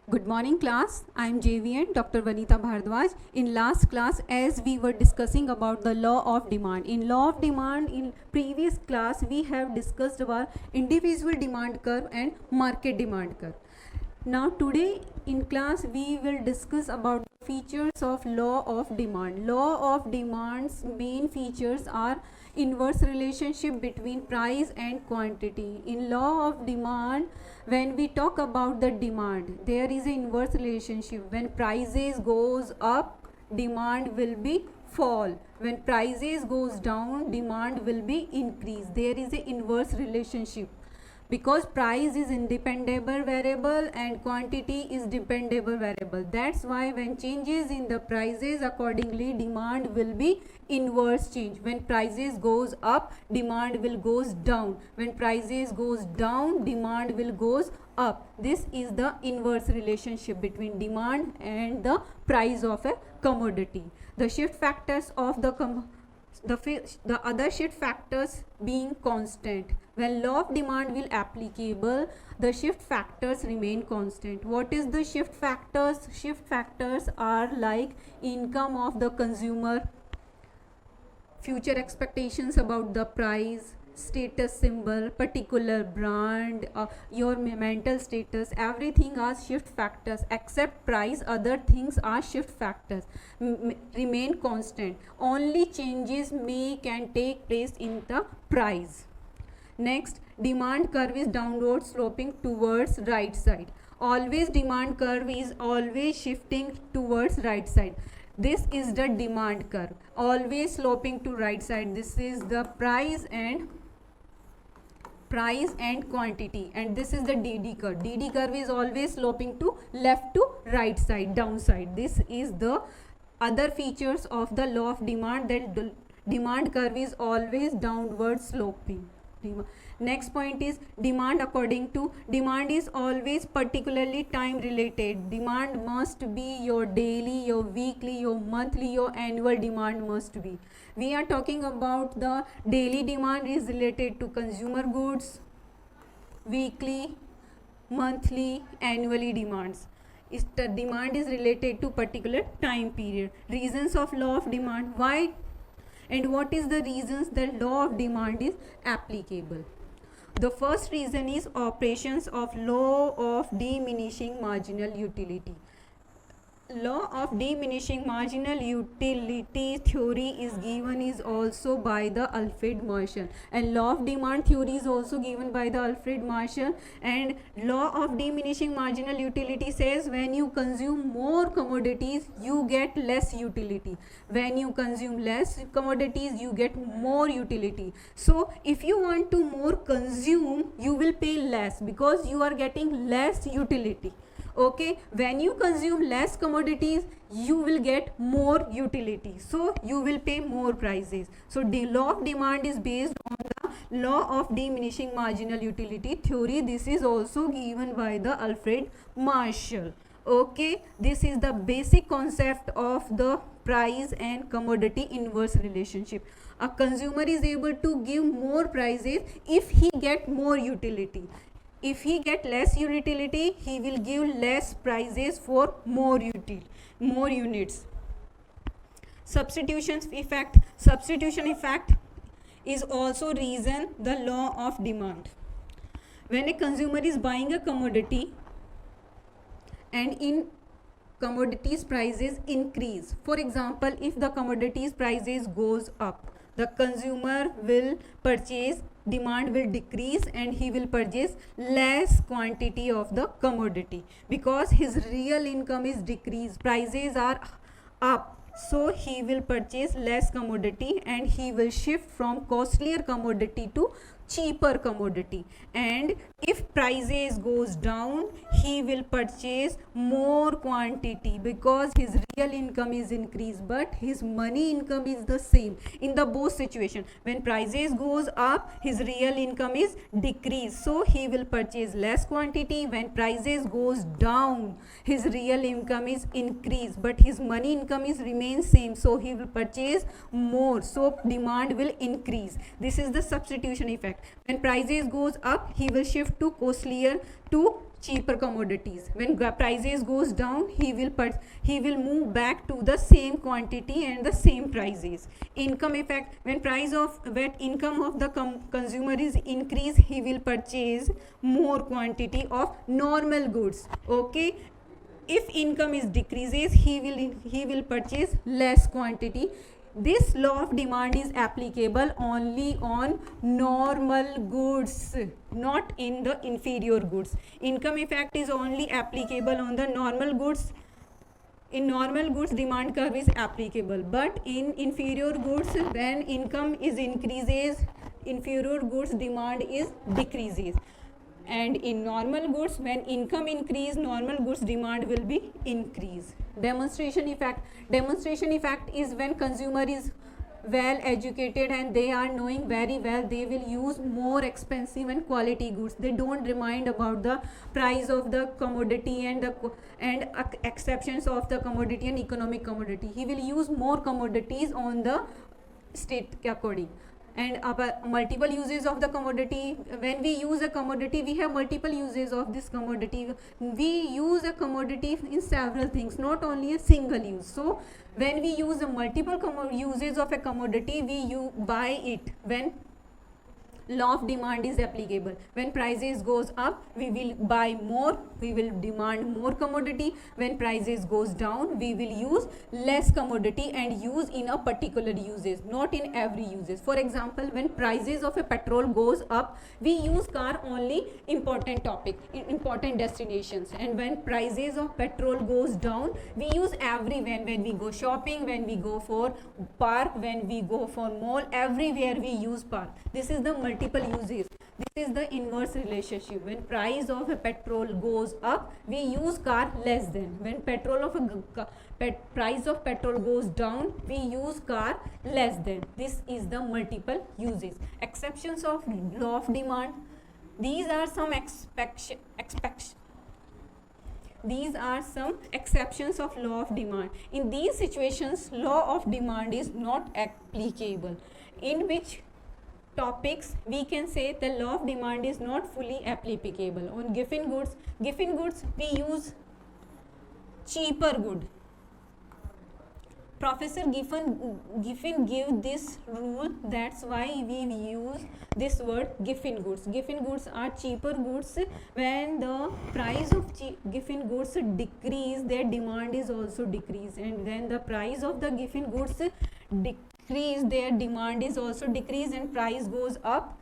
Good morning class, I am JVN Dr. Vanita Bhardwaj. In last class, as we were discussing about the law of demand, in previous class we have discussed about individual demand curve and market demand curve. Now today in class we will discuss about features of law of demand. Law of demand's main features are inverse relationship between price and quantity. In law of demand, when we talk about the demand, there is an inverse relationship. When prices goes up, demand will be fall. When prices goes down, demand will be increase. There is an inverse relationship, because price is independable variable and quantity is dependable variable. That's why when changes in the prices, accordingly demand will be inverse change. When prices goes up, demand will goes down. When prices goes down, demand will goes up. This is the inverse relationship between demand and the price of a commodity. The shift factors of the other shift factors being constant. When law of demand will applicable, the shift factors remain constant. What is the shift factors? Shift factors are like income of the consumer, future expectations about the price, status symbol, particular brand, your mental status, everything are shift factors. Except price, other things are shift factors, remain constant. Only changes can take place in the price. Next, demand curve is downward sloping towards right side. Always demand curve is always shifting towards right side. This is the demand curve, always sloping to right side. This is the price and quantity, and this is the DD curve. DD curve is always sloping to left to right side, downside. This is the other features of the law of demand, that the demand curve is always downward sloping. Next point is demand. According to demand is always particularly time related. Demand must be your daily, your weekly, your monthly, your annual demand must be. We are talking about the daily demand is related to consumer goods, weekly, monthly, annually demands. The demand is related to particular time period. Reasons of law of demand. Why and what is the reasons that law of demand is applicable? The first reason is operations of law of diminishing marginal utility. Law of diminishing marginal utility theory is given is also by the Alfred Marshall, and law of demand theory is also given by the Alfred Marshall. And law of diminishing marginal utility says when you consume more commodities you get less utility, when you consume less commodities you get more utility. So if you want to more consume, you will pay less because you are getting less utility. Okay, when you consume less commodities you will get more utility, so you will pay more prices. So the law of demand is based on the law of diminishing marginal utility theory. This is also given by the Alfred Marshall. Okay, this is the basic concept of the price and commodity inverse relationship. A consumer is able to give more prices if he get more utility. If he get less utility, he will give less prices for more units. Substitution effect is also reason the law of demand. When a consumer is buying a commodity and in commodities prices increase, for example, if the commodities prices goes up, the consumer will purchase, demand will decrease and he will purchase less quantity of the commodity because his real income is decreased, prices are up, so he will purchase less commodity and he will shift from costlier commodity to cheaper commodity. And if prices goes down, he will purchase more quantity because his real income is increased but his money income is the same. In the both situation, when prices goes up, his real income is decreased, so he will purchase less quantity. When prices goes down, his real income is increased but his money income is remains same, so he will purchase more, so demand will increase. This is the substitution effect. When prices goes up, he will shift to costlier to cheaper commodities. When prices goes down, he will move back to the same quantity and the same prices. Income effect, when income of the consumer is increase, he will purchase more quantity of normal goods. Okay, if income is decreases, he will purchase less quantity. This law of demand is applicable only on normal goods, not in the inferior goods. Income effect is only applicable on the normal goods. In normal goods, demand curve is applicable, but in inferior goods, when income is increases, inferior goods demand is decreases. And in normal goods, when income increase, normal goods demand will be increase. Demonstration effect is when consumer is well educated and they are knowing very well, they will use more expensive and quality goods. They don't remind about the price of the commodity and exceptions of the commodity and economic commodity. He will use more commodities on the state according. And multiple uses of the commodity. When we use a commodity, we have multiple uses of this commodity. We use a commodity in several things, not only a single use. So when we use a multiple uses of a commodity, you buy it when law of demand is applicable. When prices goes up, we will buy more, we will demand more commodity. When prices goes down, we will use less commodity and use in a particular uses, not in every uses. For example, when prices of a petrol goes up, we use car only important topic, important destinations. And when prices of petrol goes down, we use everywhere. When we go shopping, when we go for park, when we go for mall, everywhere we use park. This is the multiple uses. This is the inverse relationship. When price of a petrol goes up, we use car less than. When price of petrol goes down, we use car less than. This is the multiple uses. Exceptions of law of demand. These are some These are some exceptions of law of demand. In these situations, law of demand is not applicable. In which topics we can say the law of demand is not fully applicable. On given goods we use cheaper good. Professor Giffen give this rule, that's why we use this word given goods. Given goods are cheaper goods. When the price of given goods decrease, their demand is also decrease, and when the price of the given goods decrease, their demand is also decrease, and price goes up,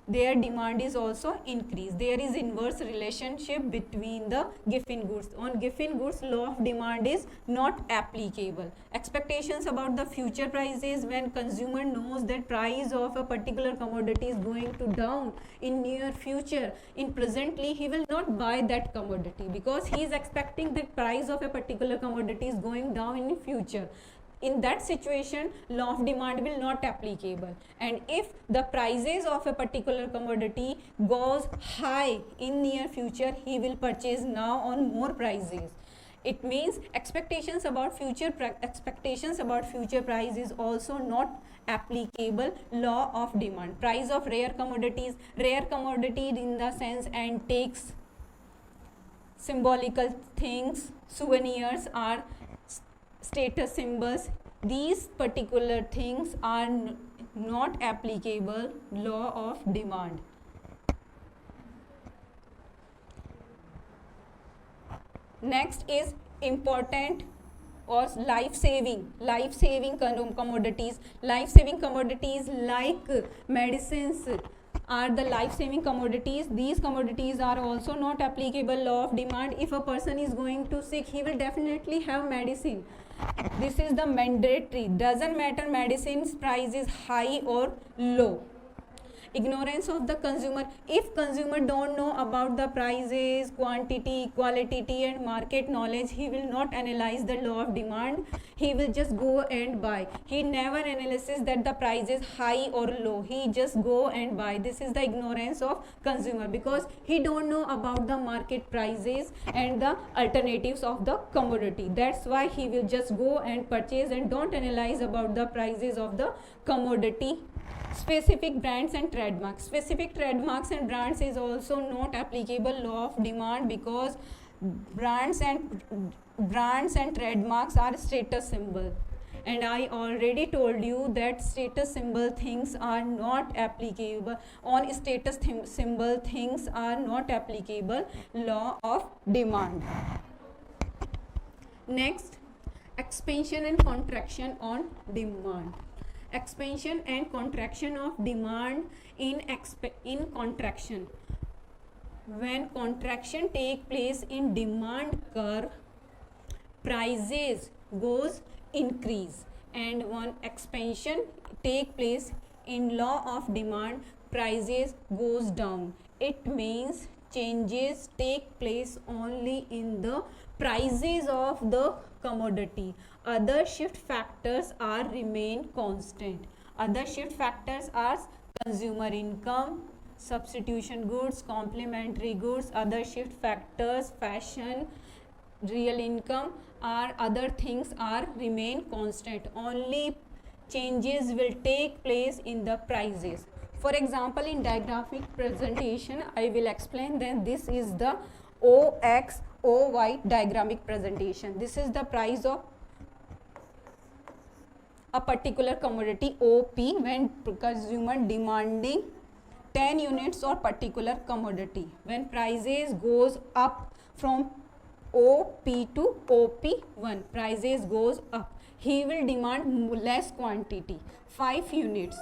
their demand is also increase. There is inverse relationship between the given goods. On given goods, law of demand is not applicable. Expectations about the future prices. When consumer knows that price of a particular commodity is going to down in near future, in presently he will not buy that commodity because he is expecting that price of a particular commodity is going down in future. In that situation, law of demand will not applicable. And if the prices of a particular commodity goes high in near future, he will purchase now on more prices. It means expectations about future price is also not applicable law of demand. Price of rare commodities in the sense antiques, symbolical things, souvenirs are status symbols. These particular things are not applicable law of demand. Next is important or life-saving commodities. Life-saving commodities like medicines are the life-saving commodities. These commodities are also not applicable law of demand. If a person is going to sick, he will definitely have medicine. This is the mandatory. Doesn't matter medicine's price is high or low. Ignorance of the consumer. If consumer don't know about the prices, quantity, quality and market knowledge, he will not analyze the law of demand. He will just go and buy. He never analyzes that the price is high or low. He just go and buy. This is the ignorance of consumer because he don't know about the market prices and the alternatives of the commodity. That's why he will just go and purchase and don't analyze about the prices of the commodity Specific brands and trademarks. Specific trademarks and brands is also not applicable law of demand, because brands and trademarks are status symbol, and I already told you that status symbol things are not applicable on status symbol things are not applicable law of demand. Next, expansion and contraction on demand. Expansion and contraction of demand in contraction. When contraction take place in demand curve, prices goes increase, and when expansion take place in law of demand, prices goes down. It means changes take place only in the prices of the commodity. Other shift factors are remain constant. Other shift factors are consumer income, substitution goods, complementary goods. Other shift factors, fashion, real income, or other things are remain constant. Only changes will take place in the prices. For example, in diagraphic presentation I will explain. Then this is the OXOY diagramic presentation. This is the price of a particular commodity OP when consumer demanding 10 units or particular commodity. When prices goes up from OP to OP1, prices goes up, he will demand less quantity, 5 units.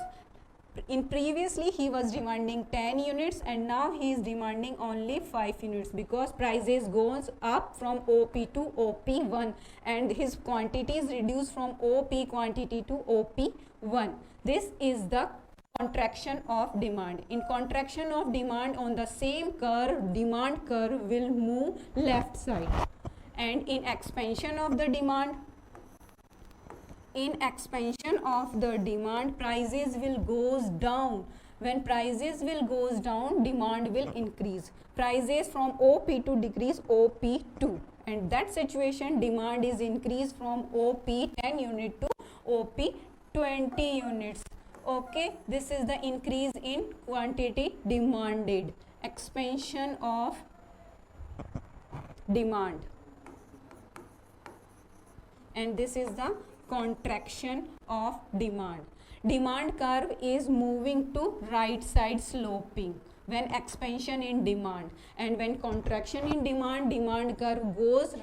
In previously he was demanding 10 units, and now he is demanding only 5 units, because prices goes up from OP to OP1 and his quantity is reduced from OP quantity to OP1. This is the contraction of demand. In contraction of demand, on the same curve, demand curve will move left side, and in expansion of the demand, prices will goes down. When prices will goes down, demand will increase. Prices from OP2 decrease OP2, and that situation demand is increased from OP 10 unit to OP 20 units. Okay, this is the increase in quantity demanded. Expansion of demand, and this is the contraction of demand. Demand curve is moving to right side sloping when expansion in demand, and when contraction in demand, demand curve goes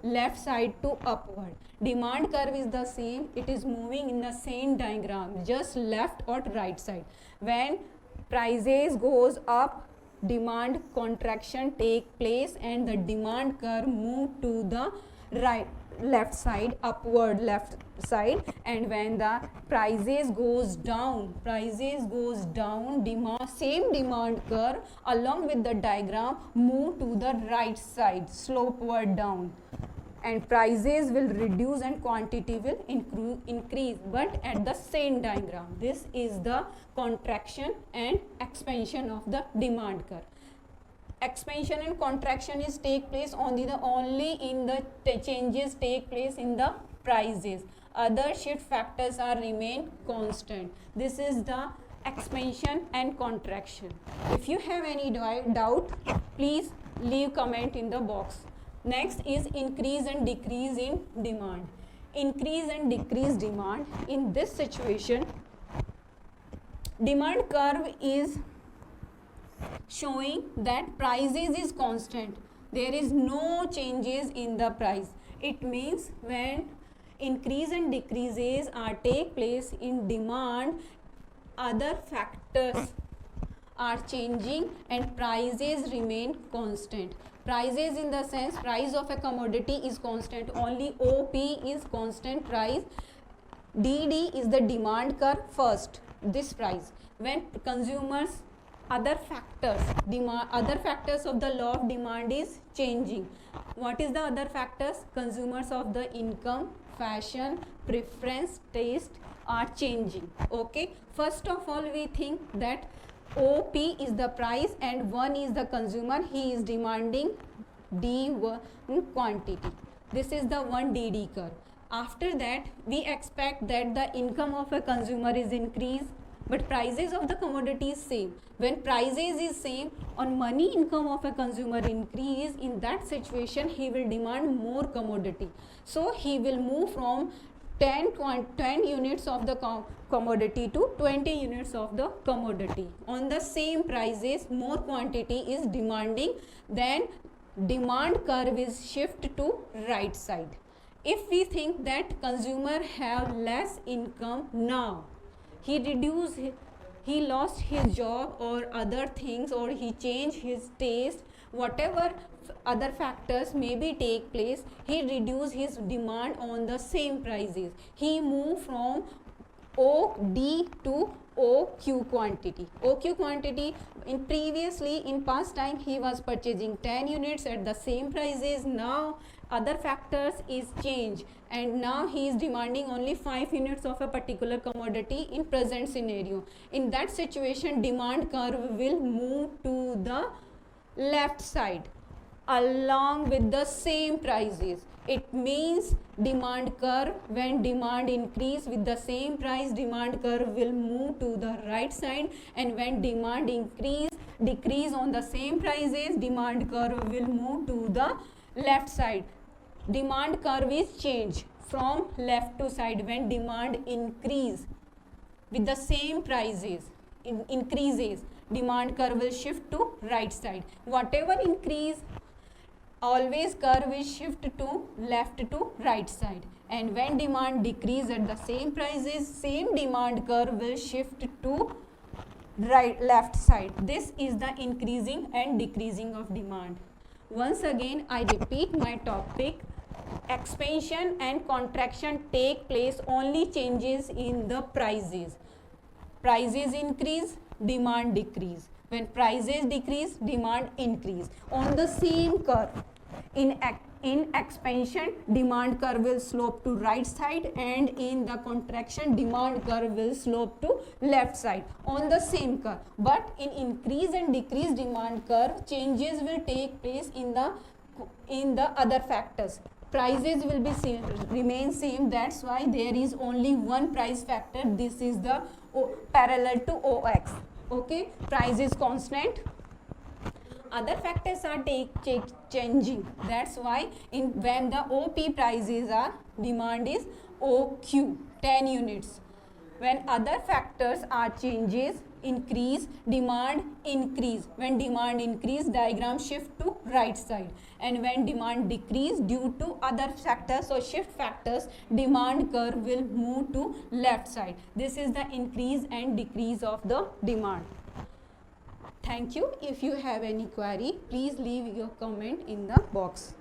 left side to upward. Demand curve is the same, it is moving in the same diagram, just left or right side. When prices goes up, demand contraction take place and the demand curve move to the left side, upward left side. And when the prices goes down, same demand curve along with the diagram move to the right side, slopeward down, and prices will reduce and quantity will increase, but at the same diagram. This is the contraction and expansion of the demand curve. Expansion and contraction is take place only in the changes take place in the prices. Other shift factors are remain constant. This is the expansion and contraction. If you have any doubt, please leave comment in the box. Next is increase and decrease in demand. Increase and decrease demand. In this situation, demand curve is showing that prices is constant. There is no changes in the price. It means when increase and decreases are take place in demand, other factors are changing and prices remain constant. Prices in the sense price of a commodity is constant, only OP is constant price. DD is the demand curve first, this price. When consumers, other factors of the law of demand is changing. What is the other factors? Consumers of the income, fashion, preference, taste are changing. Okay, first of all we think that OP is the price and 1 is the consumer, he is demanding D1 quantity. This is the 1 DD curve. After that we expect that the income of a consumer is increased, but prices of the commodity is same. When prices is same, on money income of a consumer increase, in that situation he will demand more commodity. So he will move from 10 units of the commodity to 20 units of the commodity. On the same prices, more quantity is demanding, then demand curve is shift to right side. If we think that consumer have less income now, he lost his job or other things, or he changed his taste, whatever other factors maybe take place, he reduce his demand on the same prices. He move from OD to OQ quantity. OQ quantity, in previously in past time he was purchasing 10 units at the same prices. Now other factors is change, and now he is demanding only 5 units of a particular commodity in present scenario. In that situation, demand curve will move to the left side along with the same prices. It means demand curve, when demand increase with the same price, demand curve will move to the right side, and when demand decrease on the same prices, demand curve will move to the left side. Demand curve is change from left to side when demand increase with the same prices, increases, demand curve will shift to right side. Whatever increase, always curve is shift to left to right side, and when demand decrease at the same prices, same demand curve will shift to left side. This is the increasing and decreasing of demand. Once again I repeat my topic. Expansion and contraction take place, only changes in the prices. Prices increase, demand decrease. When prices decrease, demand increase. On the same curve, in expansion, demand curve will slope to right side, and in the contraction, demand curve will slope to left side on the same curve. But in increase and decrease demand curve, changes will take place in the other factors. Prices will be remain same, that's why there is only one price factor. This is the parallel to OX. Okay, price is constant, other factors are changing, that's why when the OP prices are, demand is OQ 10 units. When other factors are changes, increase, demand increase. When demand increase, diagram shift to right side, and when demand decrease due to other factors or shift factors, demand curve will move to left side. This is the increase and decrease of the demand. Thank you. If you have any query, please leave your comment in the box.